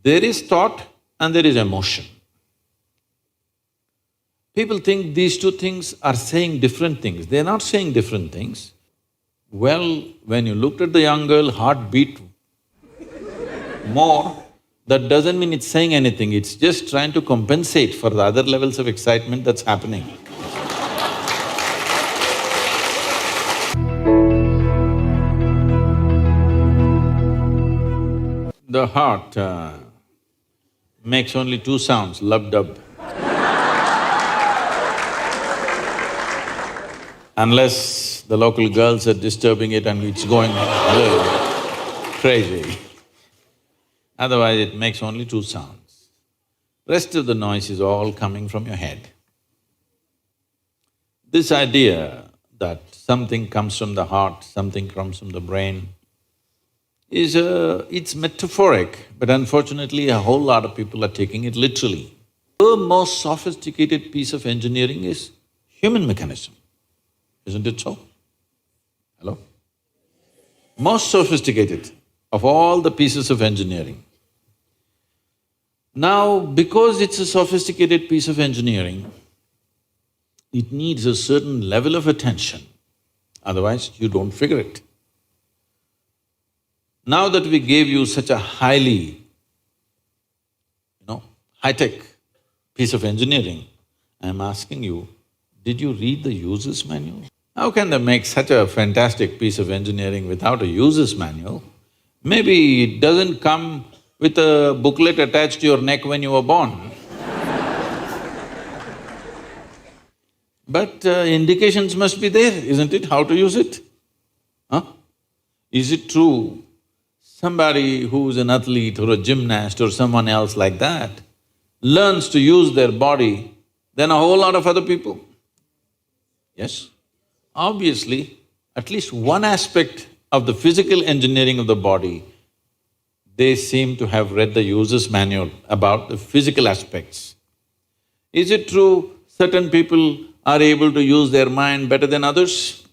There is thought and there is emotion. People think these two things are saying different things. They're not saying different things. Well, when you looked at the young girl, heart beat more, that doesn't mean it's saying anything, it's just trying to compensate for the other levels of excitement that's happening. The heart makes only two sounds, lub-dub. Unless the local girls are disturbing it and it's going crazy. Otherwise, it makes only two sounds. Rest of the noise is all coming from your head. This idea that something comes from the heart, something comes from the brain, it's metaphoric, but unfortunately a whole lot of people are taking it literally. The most sophisticated piece of engineering is human mechanism, isn't it so? Hello? Most sophisticated of all the pieces of engineering. Now, because it's a sophisticated piece of engineering, it needs a certain level of attention, otherwise you don't figure it. Now that we gave you such a highly, high-tech piece of engineering, I'm asking you, did you read the user's manual? How can they make such a fantastic piece of engineering without a user's manual? Maybe it doesn't come with a booklet attached to your neck when you were born. But indications must be there, isn't it, how to use it? Huh? Is it true somebody who's an athlete or a gymnast or someone else like that learns to use their body than a whole lot of other people? Yes? Obviously, at least one aspect of the physical engineering of the body, they seem to have read the user's manual about the physical aspects. Is it true certain people are able to use their mind better than others?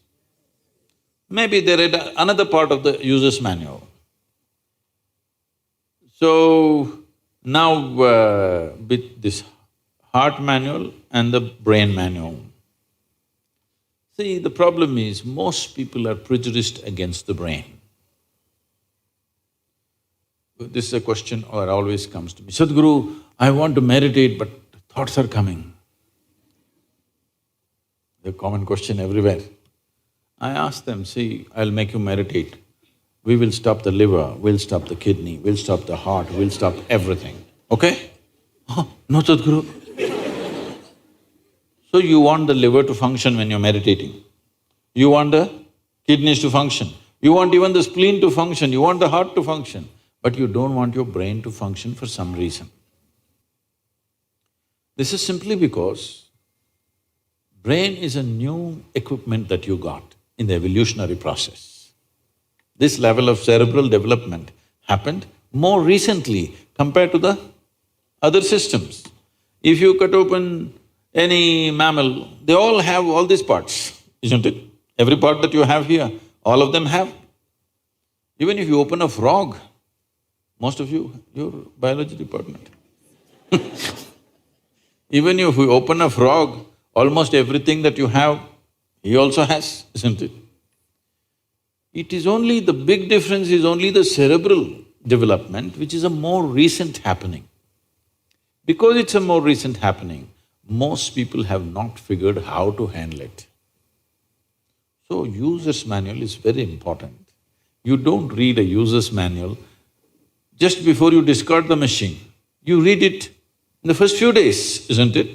Maybe they read another part of the user's manual. So, now with this heart manual and the brain manual. See, the problem is most people are prejudiced against the brain. This is a question that always comes to me, Sadhguru, I want to meditate but thoughts are coming. The common question everywhere. I ask them, see, I'll make you meditate. We will stop the liver, we'll stop the kidney, we'll stop the heart, we'll stop everything, okay? Oh, no Sadhguru. So you want the liver to function when you're meditating. You want the kidneys to function. You want even the spleen to function, you want the heart to function. But you don't want your brain to function for some reason. This is simply because brain is a new equipment that you got in the evolutionary process. This level of cerebral development happened more recently compared to the other systems. If you cut open any mammal, they all have all these parts, isn't it? Every part that you have here, all of them have. Even if you open a frog, most of you, your biology department. Even if you open a frog, almost everything that you have, he also has, isn't it? It is only… the big difference is only the cerebral development, which is a more recent happening. Because it's a more recent happening, most people have not figured how to handle it. So, user's manual is very important. You don't read a user's manual just before you discard the machine. You read it in the first few days, isn't it?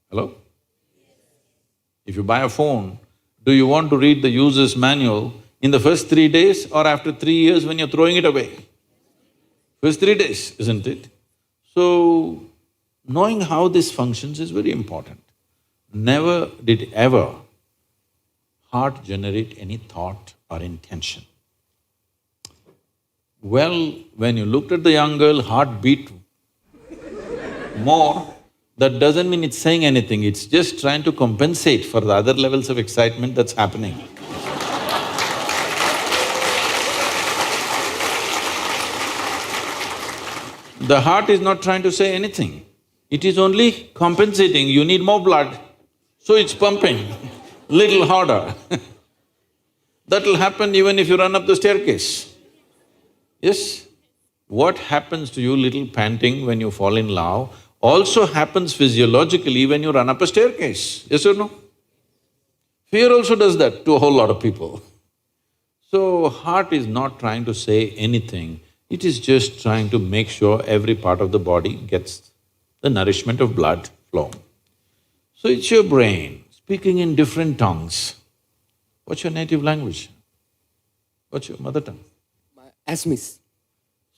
Hello? If you buy a phone, do you want to read the user's manual in the first 3 days or after 3 years when you're throwing it away? First 3 days, isn't it? So, knowing how this functions is very important. Never did ever heart generate any thought or intention. Well, when you looked at the young girl, heart beat more, that doesn't mean it's saying anything, it's just trying to compensate for the other levels of excitement that's happening. The heart is not trying to say anything. It is only compensating, you need more blood, so it's pumping little harder. That'll happen even if you run up the staircase. Yes? What happens to you little panting when you fall in love also happens physiologically when you run up a staircase, yes or no? Fear also does that to a whole lot of people. So, heart is not trying to say anything, it is just trying to make sure every part of the body gets the nourishment of blood flow. So it's your brain speaking in different tongues. What's your native language? What's your mother tongue? Assamese.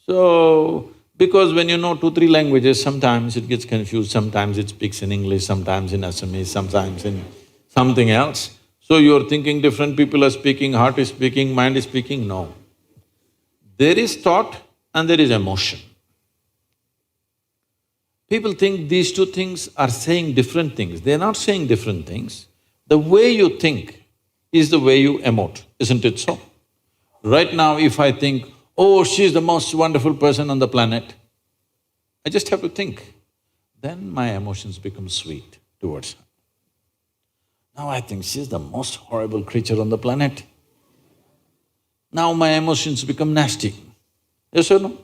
So, because when you know 2, 3 languages, sometimes it gets confused, sometimes it speaks in English, sometimes in Assamese, sometimes in something else. So you're thinking different people are speaking, heart is speaking, mind is speaking, no. There is thought and there is emotion. People think these two things are saying different things. They're not saying different things. The way you think is the way you emote, isn't it so? Right now, if I think, oh, she's the most wonderful person on the planet, I just have to think. Then my emotions become sweet towards her. Now I think she's the most horrible creature on the planet. Now my emotions become nasty. Yes or no?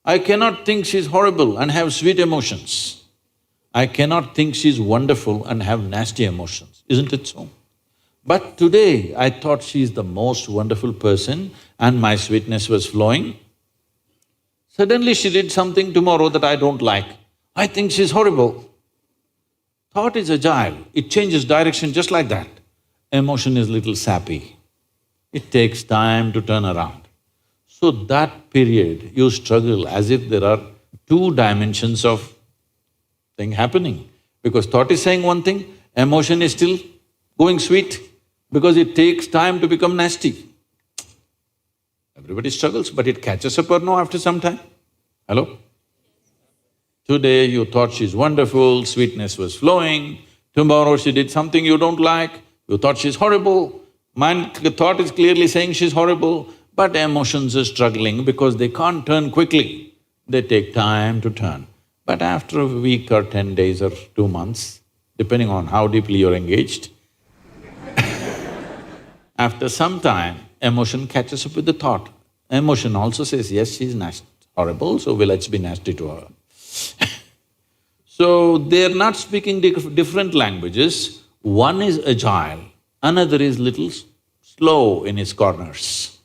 I cannot think she's horrible and have sweet emotions. I cannot think she's wonderful and have nasty emotions, isn't it so? But today I thought she's the most wonderful person and my sweetness was flowing. Suddenly she did something tomorrow that I don't like. I think she's horrible. Thought is agile, it changes direction just like that. Emotion is little sappy. It takes time to turn around. So that period, you struggle as if there are 2 dimensions of thing happening. Because thought is saying one thing, emotion is still going sweet, because it takes time to become nasty. Everybody struggles, but it catches up or no after some time? Hello? Today you thought she's wonderful, sweetness was flowing, tomorrow she did something you don't like, you thought she's horrible. The thought is clearly saying she's horrible, but emotions are struggling because they can't turn quickly. They take time to turn. But after a week or 10 days or 2 months, depending on how deeply you're engaged, after some time, emotion catches up with the thought. Emotion also says, yes, she's horrible, so let's be nasty to her. So, they're not speaking different languages. One is agile, another is little slow in its corners.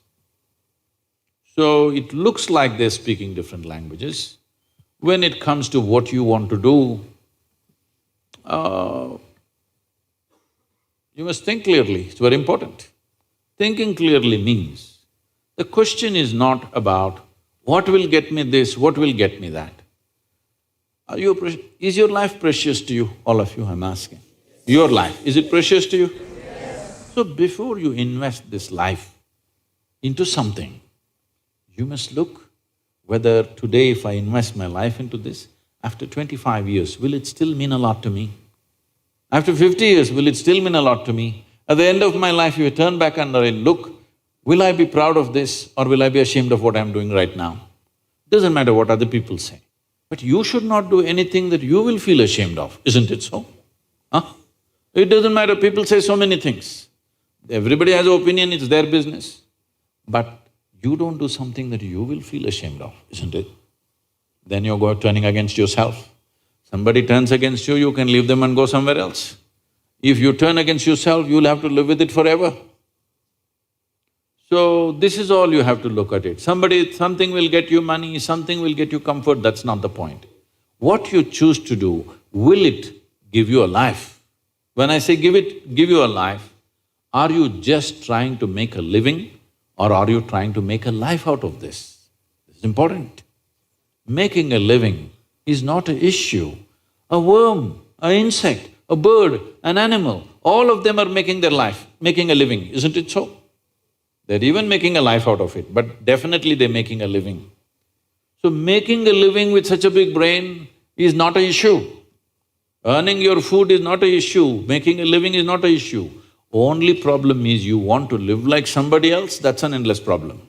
So, it looks like they're speaking different languages. When it comes to what you want to do, you must think clearly, it's very important. Thinking clearly means, the question is not about what will get me this, what will get me that. Is your life precious to you? All of you, I'm asking. Your life, is it precious to you? Yes. So before you invest this life into something, you must look whether today if I invest my life into this, after 25 years, will it still mean a lot to me? After 50 years, will it still mean a lot to me? At the end of my life, if I turn back and I look, will I be proud of this or will I be ashamed of what I'm doing right now? Doesn't matter what other people say. But you should not do anything that you will feel ashamed of, isn't it so? Huh? It doesn't matter, people say so many things. Everybody has an opinion, it's their business. But you don't do something that you will feel ashamed of, isn't it? Then you're turning against yourself. Somebody turns against you, you can leave them and go somewhere else. If you turn against yourself, you'll have to live with it forever. So, this is all you have to look at it. Something will get you money, something will get you comfort, that's not the point. What you choose to do, will it give you a life? When I say give you a life, are you just trying to make a living or are you trying to make a life out of this? It's important. Making a living is not an issue. A worm, an insect, a bird, an animal, all of them are making their life, making a living, isn't it so? They're even making a life out of it, but definitely they're making a living. So making a living with such a big brain is not an issue. Earning your food is not an issue, making a living is not an issue. Only problem is you want to live like somebody else, that's an endless problem.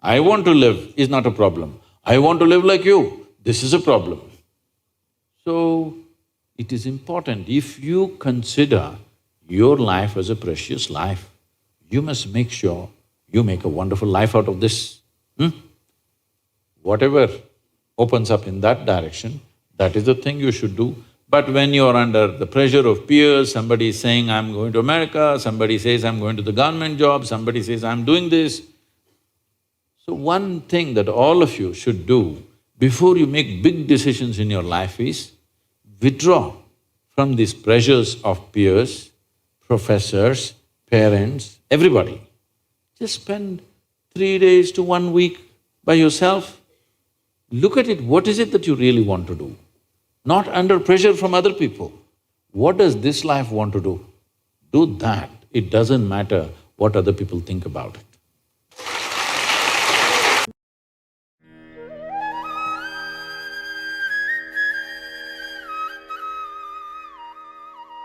I want to live is not a problem. I want to live like you, this is a problem. So, it is important, if you consider your life as a precious life, you must make sure you make a wonderful life out of this. Whatever opens up in that direction, that is the thing you should do. But when you're under the pressure of peers, somebody is saying, I'm going to America, somebody says, I'm going to the government job, somebody says, I'm doing this. So one thing that all of you should do before you make big decisions in your life is withdraw from these pressures of peers, professors, parents, everybody. Just spend 3 days to 1 week by yourself. Look at it, what is it that you really want to do? Not under pressure from other people. What does this life want to do? Do that. It doesn't matter what other people think about it.